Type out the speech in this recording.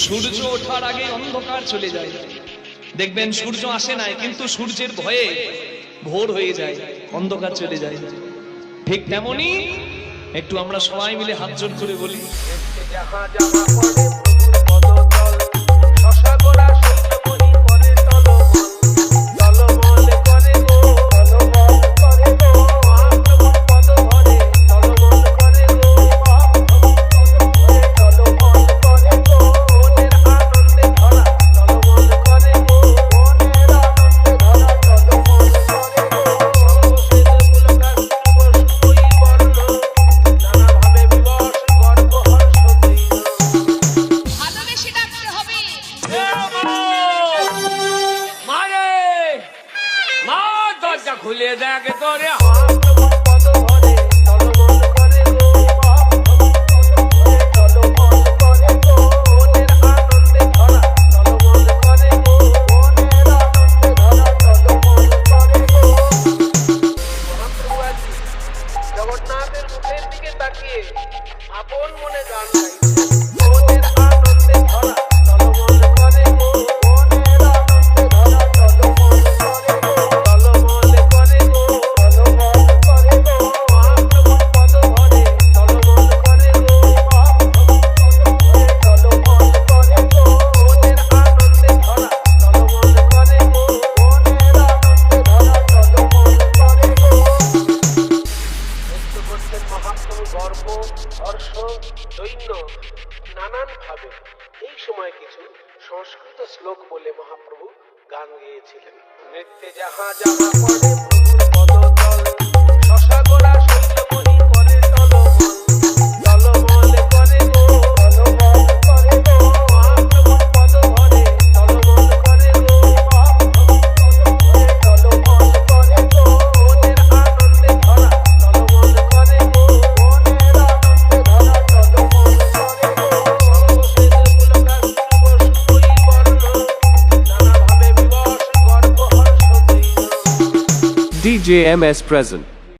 সূর্য ওঠার আগে অন্ধকার চলে যায়। দেখবেন সূর্য আসে না, কিন্তু সূর্যের ভয়ে ভোর হয়ে যায়, অন্ধকার চলে যায়। ঠিক তেমনি একটু আমরা সবাই মিলে হাত জোড় করে বলি, খুলে দেখে তোরে জগন্নাথের মুখের দিকে তাকিয়ে আপন মনে গান গর্ব হর্ষ দৈন্য নানান ভাবে এই সময় কিছু সংস্কৃত শ্লোক বলে মহাপ্রভু গান গেয়েছিলেন। নৃত্যে যাহা যাহা পড়ে প্রভুর পদতল, শশা গোড়া সূর্যমণি করে টলমল, টলমল করে গো, টলমল করে গো, মহাপ্রভুর পদ ধরে টলমল করে গো, টলমল করে গো, মনের আনন্দে ধরা টলমল করে গো, DJ MS present.